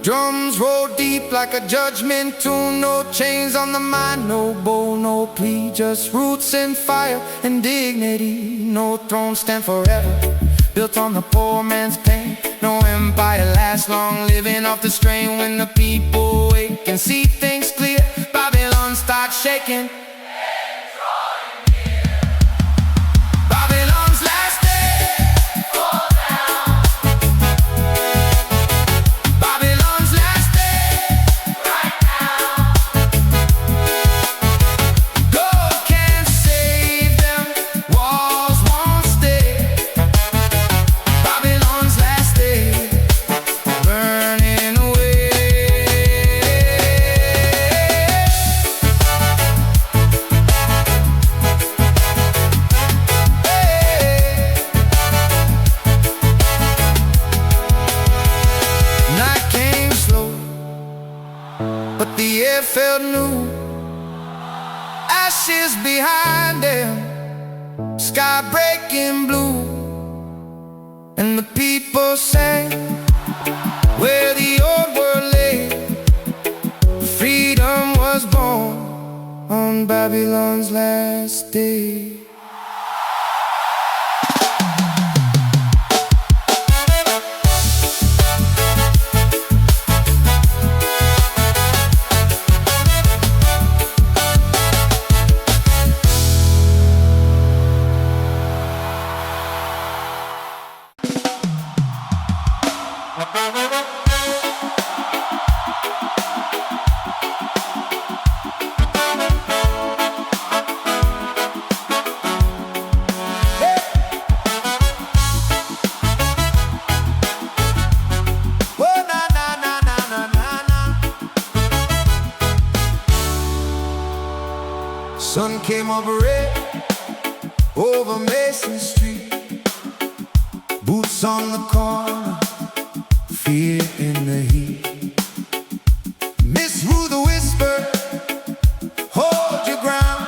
Drums roll deep like a judgment tune. No chains on the mind, no bow, no plea. Just roots and fire and dignity. No throne stand forever, built on the poor man's pain. No empire lasts long, living off the strain. When the people wake and see things clear, Babylon starts shaking. Babylon's last day fall down. Babylon's last day right now. God can't save them, walls won't stay. Babylon's last day burning away. Night came slow, but the air felt new. Ashes behind them, sky breaking blue. And the people sang where the old world lay. Freedom was born on Babylon's last day. Sun came up red over Mason Street. Boots on the corner, fear in the heat. Miss Ruth whispered, hold your ground.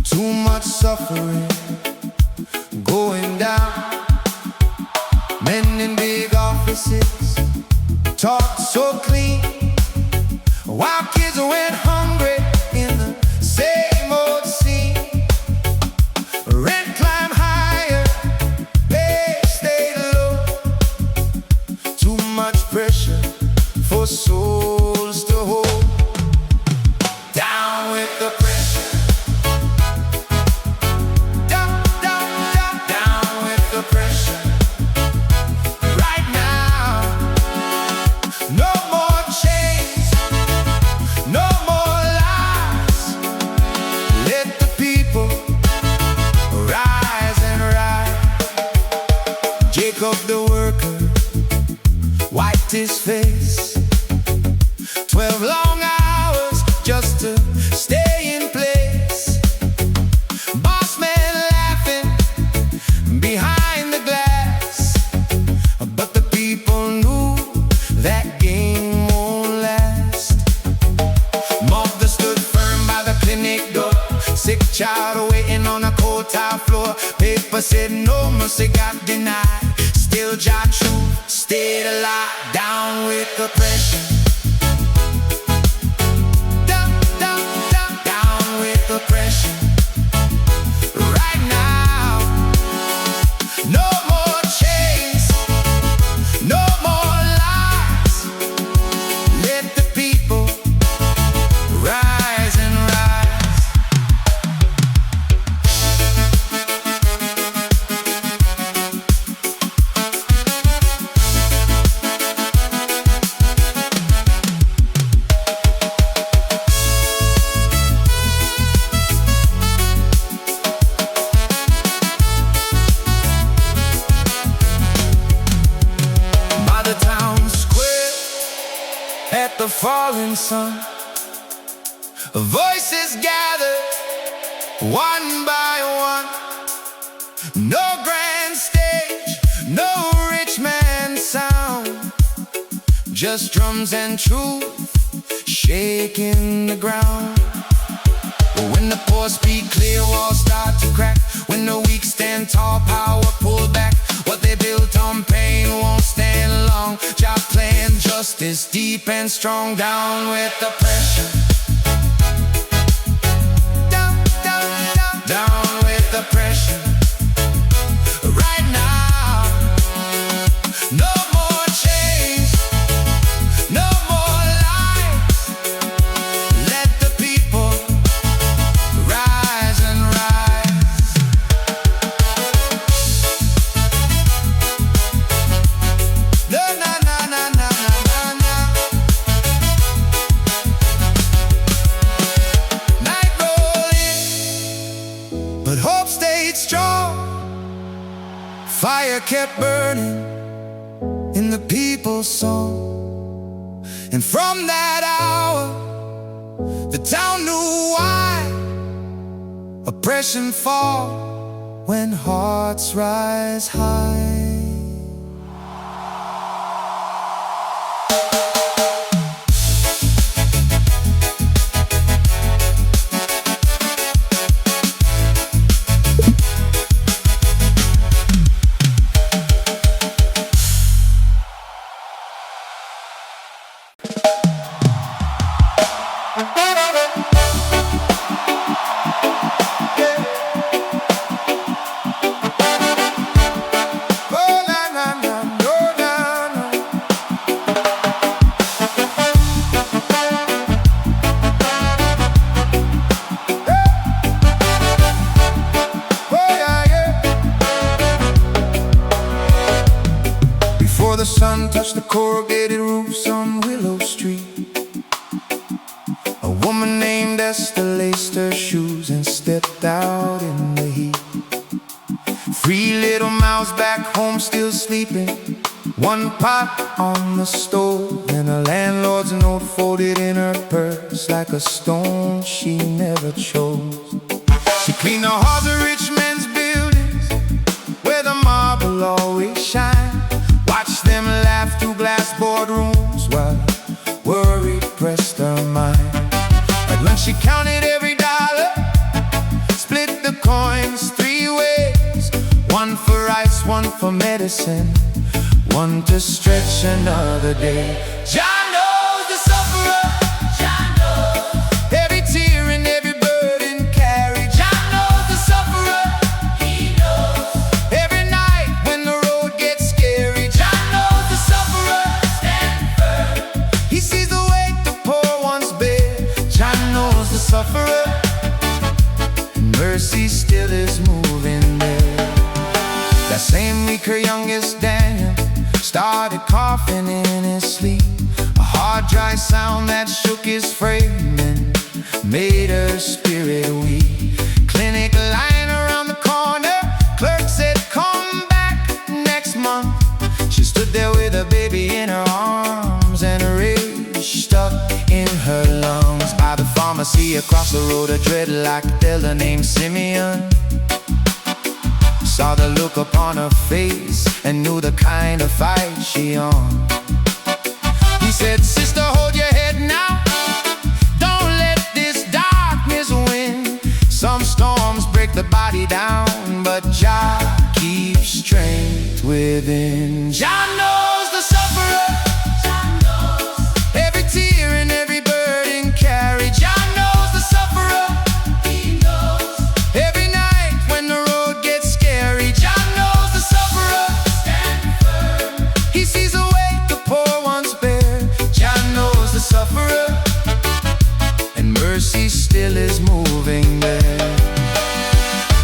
Too much suffering going down. Men in big offices talk so clean, while kids went hungry in the same old scene. Rent climbed higher, pay stayed low. Too much pressure for souls to hold. Down with the pressure. Down, down, down, down with the pressure. Right now, no more chains, no more lies. Let the people rise and rise. Jacob the worker wiped his face. 12 long hours just to stay in place. Boss man laughing behind the glass, but the people knew that game won't last. Mother stood firm by the clinic door, sick child waiting on a cold tile floor. Paper said no mercy got denied. Still Jah truth stayed alive. Down with the pressure. Down, down, down, down with the pressure. Right now, no more chains, no more lies. Let the people rise and rise. By the town square, at the falling sun, voices gathered one by one. No grand stage, no rich man sound, just drums and truth shaking the ground. When the poor speak clear, walls start to crack. When the weak stand tall, power pull back. What they built on pain won't stand dying long. Jah playing justice deep and strong. Down with the pressure. Down, down, down. Down with the pressure. Right now, no more chains, no more lies. Let the people rise and rise. Na na na na na na na. Night rolling, but hope stayed strong. Fire kept burning in the people's song. And from that hour, the town knew why oppression fall when hearts rise high. The sun touched the corrugated roofs on Willow Street. A woman named Esther laced her shoes and stepped out in the heat. 3 little mouths back home still sleeping. 1 pot on the stove and a landlord's note folded in her purse like a stone she never chose. She cleaned the halls of rich men's buildings where the marble always shines. Watch them laugh through glass boardrooms while worry pressed her mind. At lunch she counted every dollar, split the coins 3 ways. 1 for rice, 1 for medicine, 1 to stretch another day. Jah knows the sufferer. Jah knows every tear and every burden carried. Jah knows the sufferer. He knows every night when the road gets scary. He sees the weight the poor ones bear. Jah knows the sufferer, and mercy still is moving there. That same week her youngest Daniel started coughing in his sleep. A hard dry sound that shook his frame and made her spirit weak. Clinic line around the corner, clerk said come back next month. She stood there with a baby in her arms and a rage stuck in her lungs. By the pharmacy across the road, a dreadlock fella named Simeon saw the look upon her face and knew the kind of fight she on. He said, sister, hold your head now. Don't let this darkness win. Some storms break the body down, but Jah keeps strength within. Jah knows the sufferer. Jah knows every tear and every burden carried. Jah knows the sufferer. He knows every night when the road gets scary. Jah knows the sufferer. Stand firm. He sees the weight the poor ones bear. Jah knows the sufferer, and mercy still is moving there.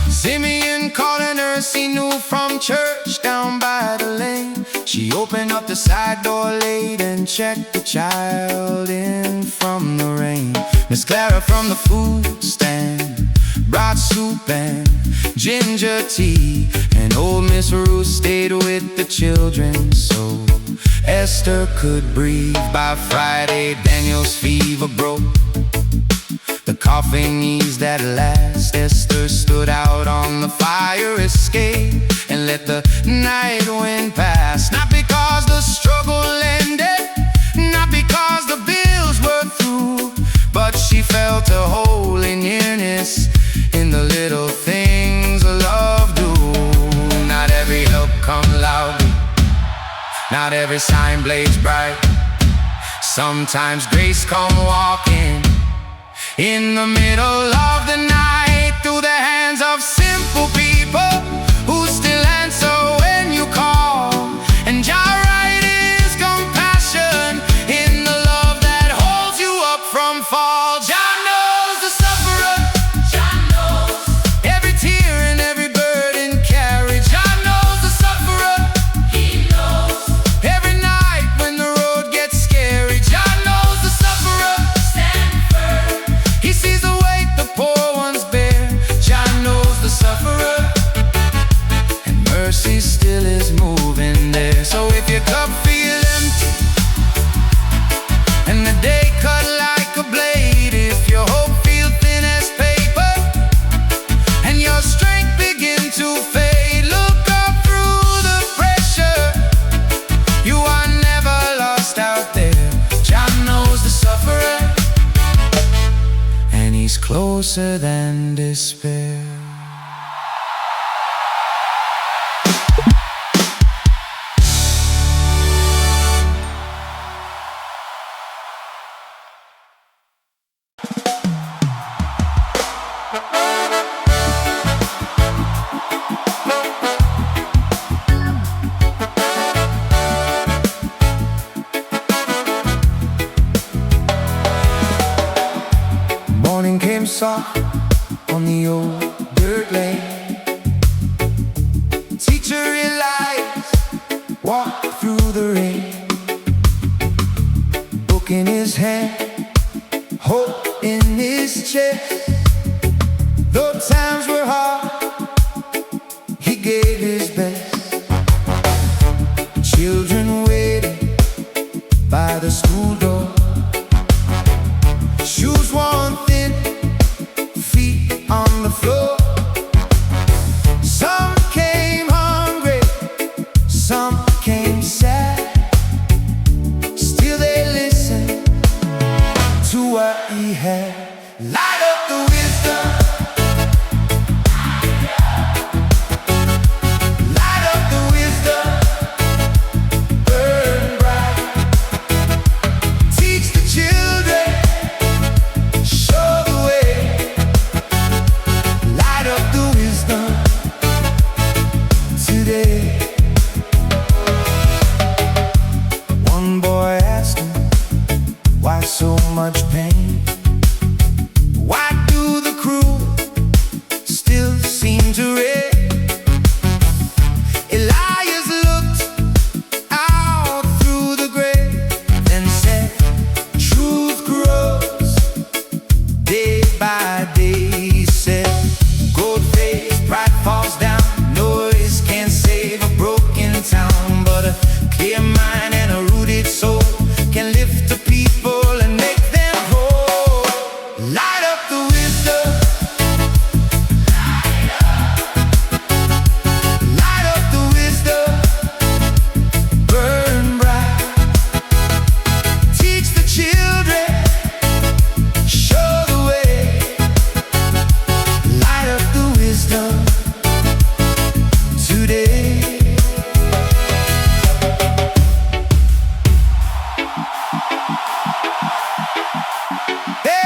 Simeon called a nurse he knew from church down by the lane. She opened up the side door late and checked the child in from the rain. Miss Clara from the food stand brought soup and ginger tea. And old Miss Roots stayed with the children so Esther could breathe. By Friday, Daniel's fever broke. The coughing eased at last. Esther stood out on the fire escape and let the night wind pass. Not because the struggle ended, not because the bills were through, but she felt a holy nearness in the little things love do. Not every help comes loudly, not every every sign blazes bright. Sometimes grace come walking in the middle of the night, through the hands of simple people who still answer when you call. And Jah right is compassion in the love that holds you up from fall. Jah knows the sufferer, Jah knows every tear and every burden carried. Jah knows the sufferer, He knows every night when the road gets scary. Jah knows the sufferer, stand firm. He sees the weight the poor ones bear. Jah knows the sufferer, and mercy still is moving there. So if your cup feel empty and the day cut like a blade, if your hope feel thin as paper and your strength begin to fade, look up through the pressure. You are never lost out there. Jah knows the sufferer, and He's closer than despair. Morning came soft on the old dirt lane. Teacher Elias walked through the rain, book in his hand, hope in his chest. Though times were hard, he gave his best. Children waited by the school door, shoes worn thin, feet on the floor. Some came hungry, some came sad. Still they listened to what he had. Light up the wisdom, light up the wisdom, burn bright. Teach the children, show the way. Light up the wisdom today. One boy asked him, why so much pain? Why do the cruel still seem to reign? Elias looked out through the grave, then said, truth grows day by day. He said, gold fades, pride falls down, noise can't save a broken town, but a clear mind and a rooted soul can lift the people and make them whole. Light up the wisdom, light up the wisdom, burn bright. Teach the children, show the way. Light up the wisdom today. Hey!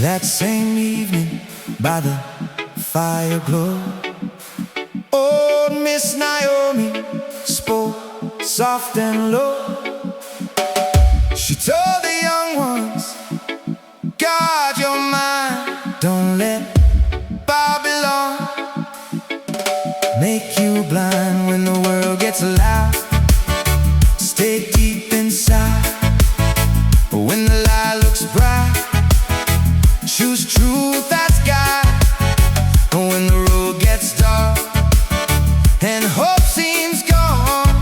That same evening, by the fire glow, old Miss Naiomi spoke soft and low. She told the young ones, guard your mind, don't let Babylon make you blind. When the world gets loud, stay deep inside. When the light looks bright, choose truth as guide. When the road gets dark and hope seems gone,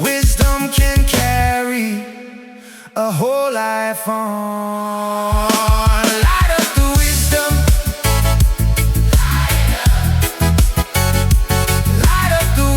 wisdom can carry a whole life on. Light up the wisdom, light up the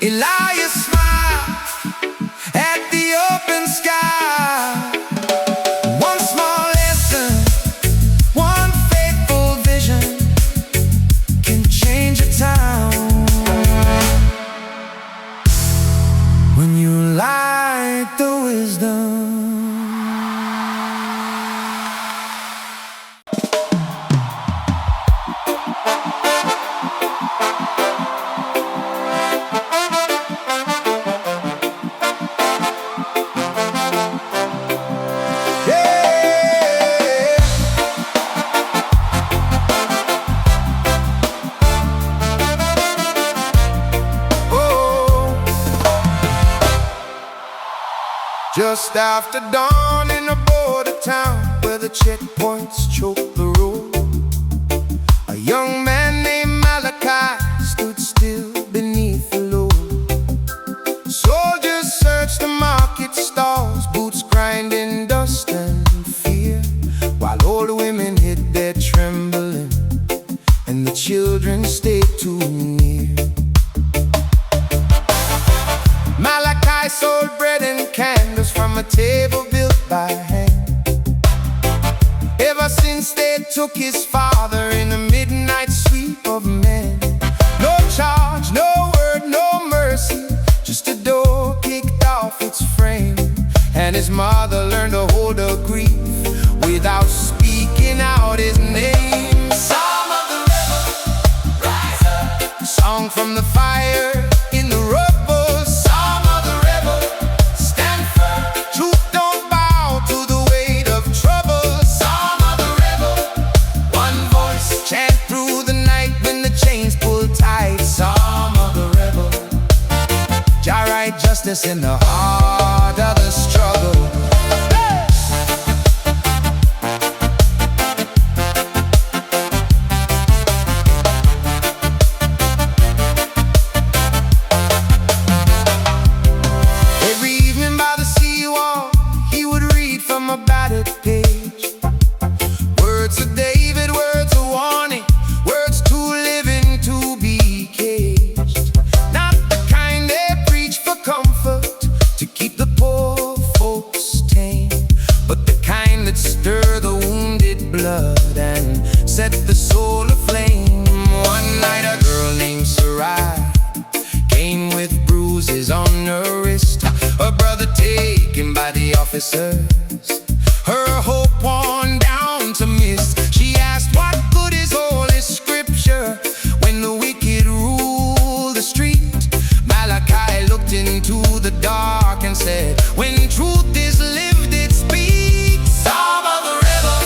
Elijah smiled at the open sky. One small lesson, one faithful vision can change a town. When you light the wisdom. Just after dawn in a border town where the checkpoints choke the road, a young man named Malachi stood still beneath the load. Soldiers searched the market stalls, boots grinding dust and fear, while old women hid their trembling and the children stayed too near. Malachi sold bread and candles from a table built by hand. Ever since they took his father in a midnight sweep of men. No charge, no word, no mercy, just a door kicked off its frame. And his mother learned to hold her grief without speaking out his name. Psalm of the rebel, rise up. Song from the fire in the rubble. Justice in the heart of the struggle. Every evening by the seawall, he would read from a battered page. Words of David, words of warning, words too living to be caged. Not the kind they preach for comfort, to keep the poor folks tame, but the kind that stir the wounded blood and set the soul aflame. One night a girl named Sarai came with bruises on her wrist, her brother taken by the officers, her hope worn down to mist. She asked, what good is holy scripture when the wicked rule the street? Malachi looked into the dark and said, when truth is lived it speaks. Psalm of the rebel,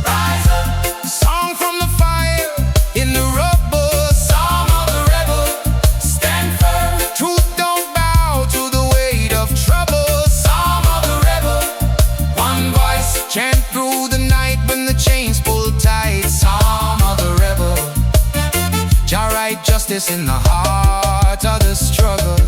rise up. Song from the fire in the rubble. Psalm of the rebel, stand firm. Truth don't bow to the weight of trouble. Psalm of the rebel, one voice chant through the night when the chains pull tight. Psalm of the rebel, Jah write justice in the heart of the struggle.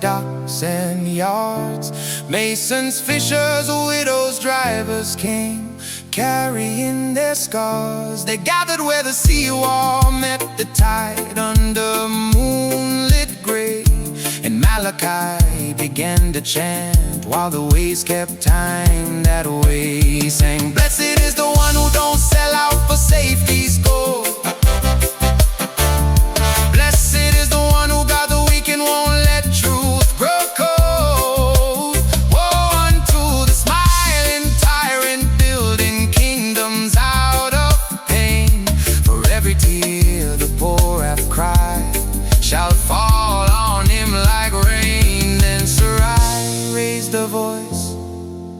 Docks and yards, masons, fishers, widows, drivers came carrying their scars. They gathered where the seawall met the tide under moonlit gray, and Malachi began to chant while the waves kept time that way. He sang, blessed is the one who don't sell out for safety's gold. Blessed is the one who got the weak and won't let truth grow cold. Woe unto the smiling tyrant building kingdoms out of pain. For every tear the poor have cried shall fall on him like rain. Then Sarai raised a voice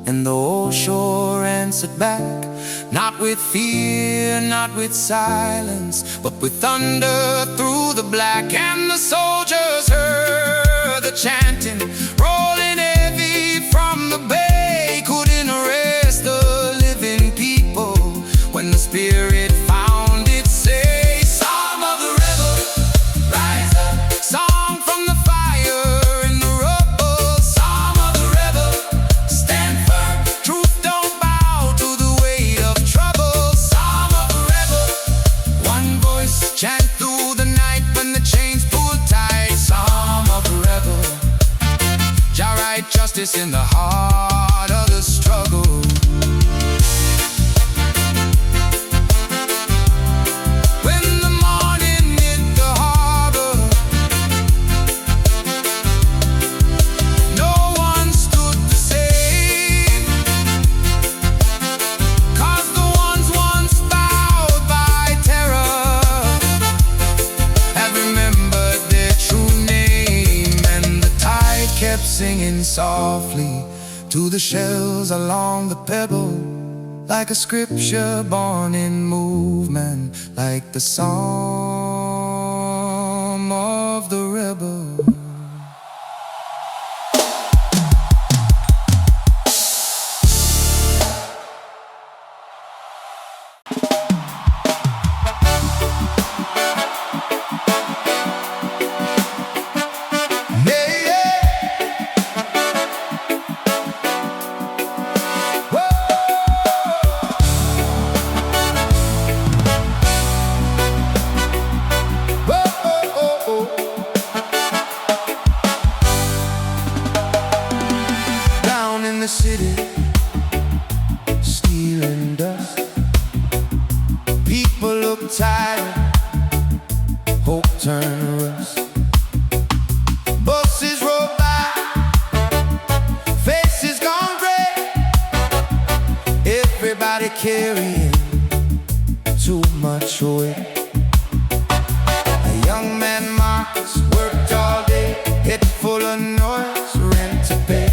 and the whole shore answered back, not with fear, not with silence, but with thunder through the black. And the soldiers heard the chanting rolling heavy from the bay. Couldn't arrest the living people when the spirit found its say. Psalm of the rebel, rise up. Song justice in the heart of the struggle. When the morning hit the harbor, no one stood the same, 'cause the ones once bowed by terror have remembered their true name, and the tide kept singing softly to the shells along the pebble, like a scripture born in movement, like the psalm of the rebel. The city, steel and dust, people look tired, hope turn to rust. Buses roll by, faces gone gray, everybody carrying too much weight. A young man Marcus worked all day, head full of noise, rent to pay.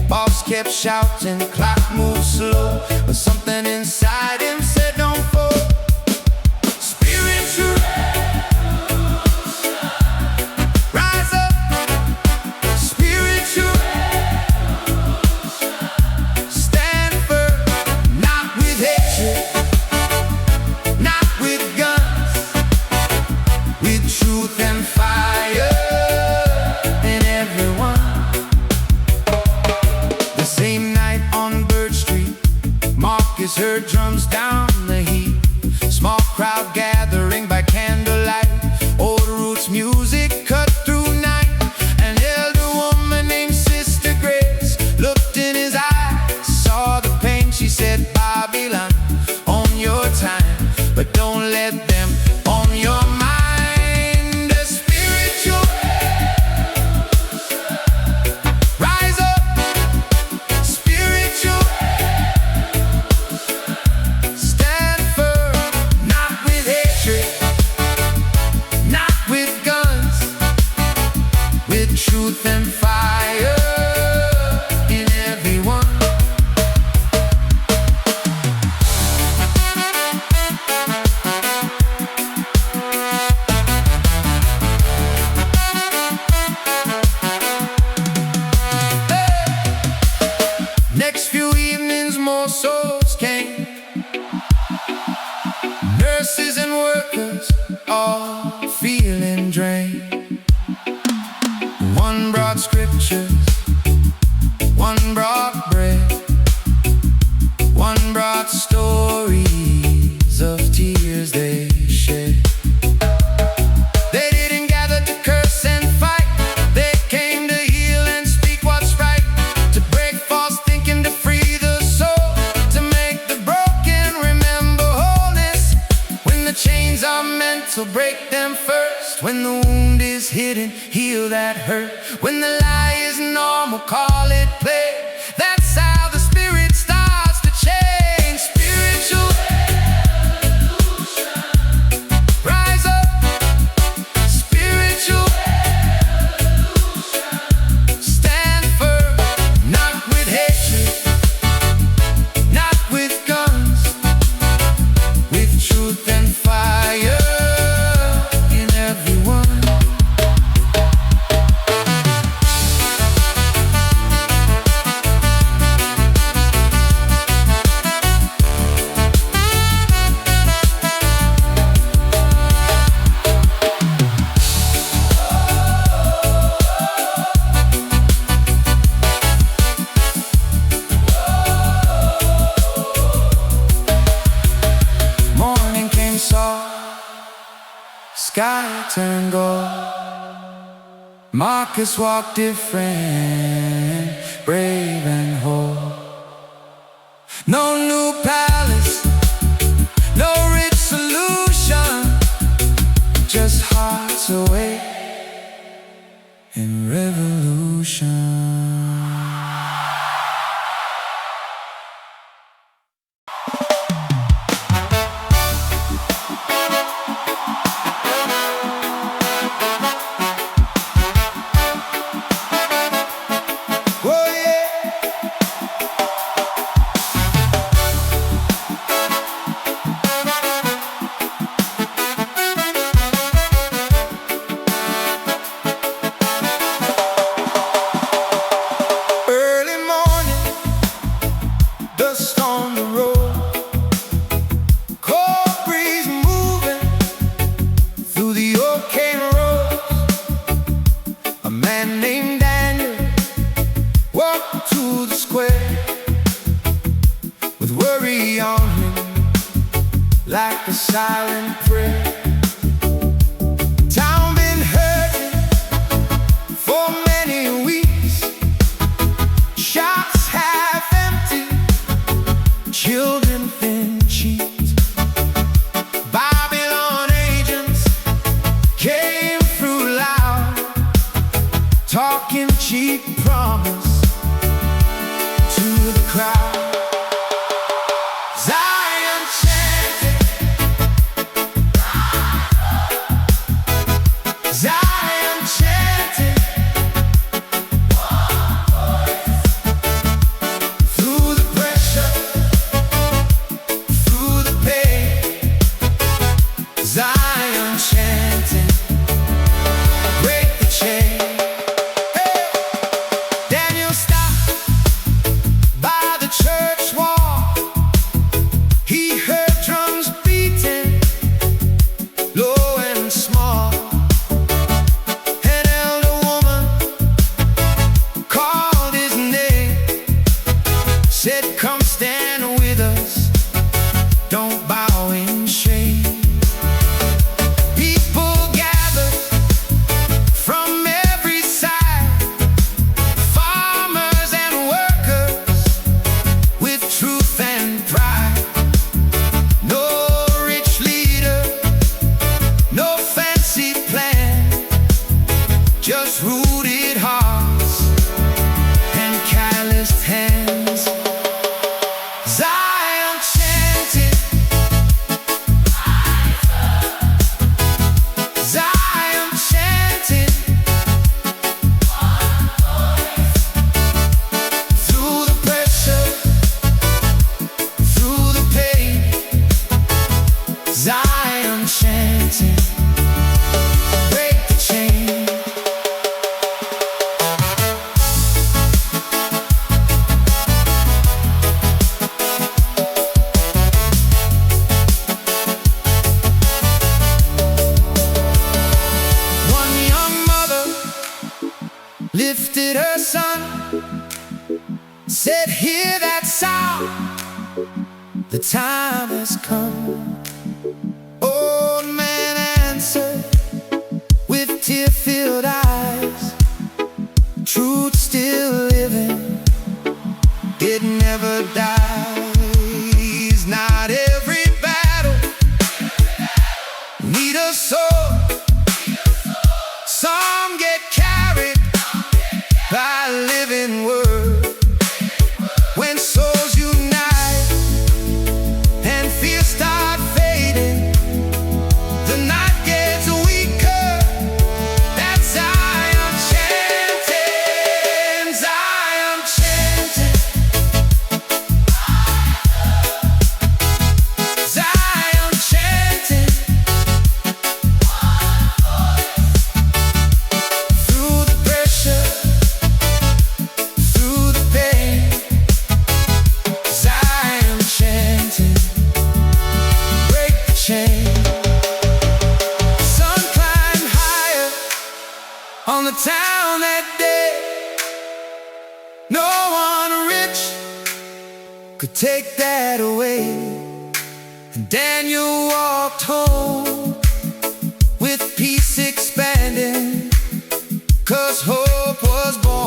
Boss kept shouting, clock moved slow, but something inside him said don't fall. Spiritual, rise up. Spiritual, stand firm, not with hatred, not with guns, with truth and fire in everyone. Same night on Bird Street, Marcus heard drums down the heat. Small crowd gathering by candlelight. Old roots music cut through night. An elder woman named Sister Grace looked in his eyes, saw the pain. She said, Babylon, own your time, but don't let them own your mind. The spiritual, rise up. Spiritual, stand firm, not with hatred, not with guns, with truth and fire in everyone. Next few evenings, more souls came. Nurses and workers, all feeling drained. One brought scriptures, one brought bread, one brought stories of tears they shed. They didn't gather to curse and fight, they came to heal and speak what's right, to break false thinking, to free the soul, to make the broken remember wholeness. When the chains are mental, break them first. When the wound is hidden, heal that hurt. When the lie is normal, call it play. That's how the spirit starts to change. Spiritual, rise up. Spiritual, stand firm, not with hatred, not with guns, with truth and fire in everyone. Sky turned gold. Marcus walked different, brave and whole. No new palace, no rich solution, just hearts awake in revolution. Like a silent prayer, town been hurting for many weeks. Shops half empty, children thin cheeks. Babylon agents came through loud, talking cheap promise to the crowd. Zion chanting, through the pressure, through the pain. Zion chanting, break the chain. Hey! Daniel stopped by the church wall. He heard drums beating, low and small. Said, come stand with us, don't bow in shame. People gathered from every side, farmers and workers with truth and pride. No rich leader, no fancy plan, just rooted hearts and calloused hands. Zion chanted, Zion chanted, through the pressure, through the pain. Zion chanted, break the chain. Lifted her son, said, hear that sound, the time has come. Old man answered with tear-filled eyes, truth still living, it never dies. Not every battle need a sword, some get carried by living word. When souls unite and fear start fading, the night gets weaker. That's Zion chanting, Zion chanting, Zion chanting, through the pressure, through the pain. Zion chanting, break the chain. Sun climbed higher on the town that day. No one rich could take that away. And Daniel walked home with peace expanding, 'cause hope was born.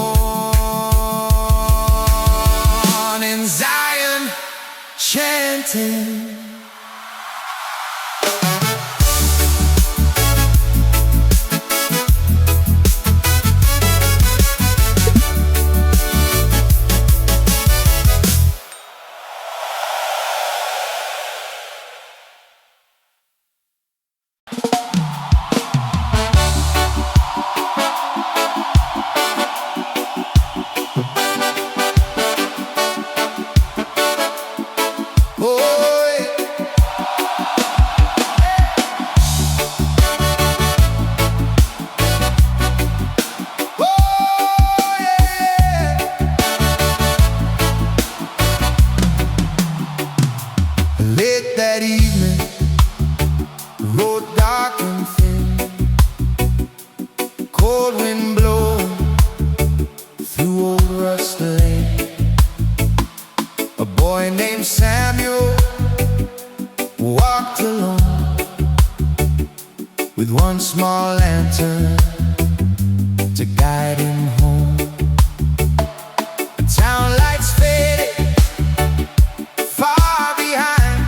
cold wind blowing through old Rust Lane. A boy named Samuel walked alone with one small lantern to guide him home. The town lights faded far behind.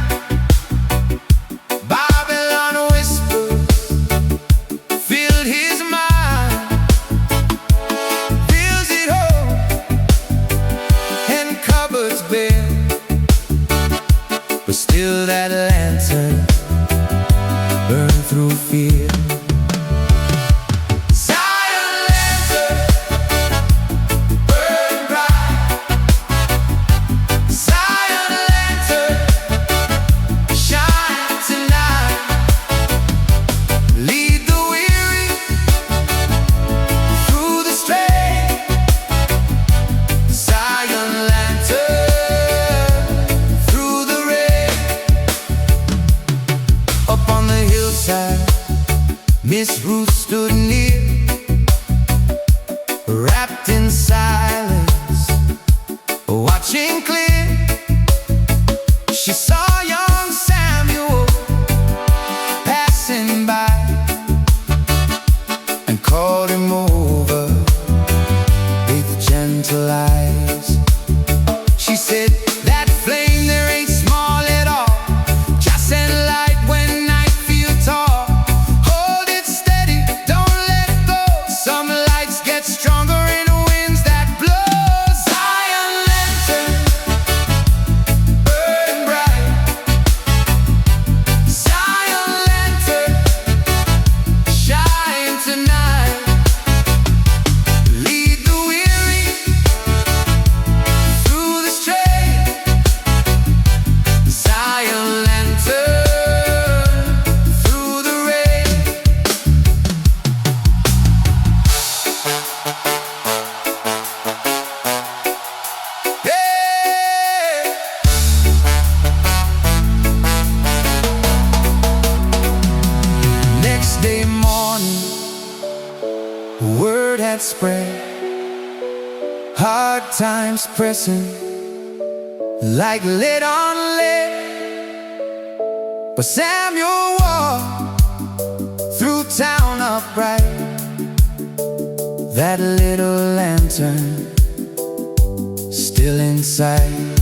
Babylon whispers filled his mind. Fills it home and cupboards bare, but still that lantern burned through fear. Zion lantern, burn bright. Zion lantern, shine tonight. Lead the weary through the stray. Zion lantern, through the rain. Up on the hillside, Miss Ruth stood near, wrapped in silence, watching clear. She saw young Samuel passing by and called him over with gentle eyes. She said, that flame there ain't small at all. Just send light when night feels tall. Hold it steady, don't let go. Some lights get stronger in winds that blow. Zion lantern, burn bright. Zion lantern, shine tonight. Lead the weary through the stray. Zion lantern, through the rain. Hey! Next day morning, word had spread. Hard times pressing like lead on lead. But Samuel walked through town upright. That little lantern still inside.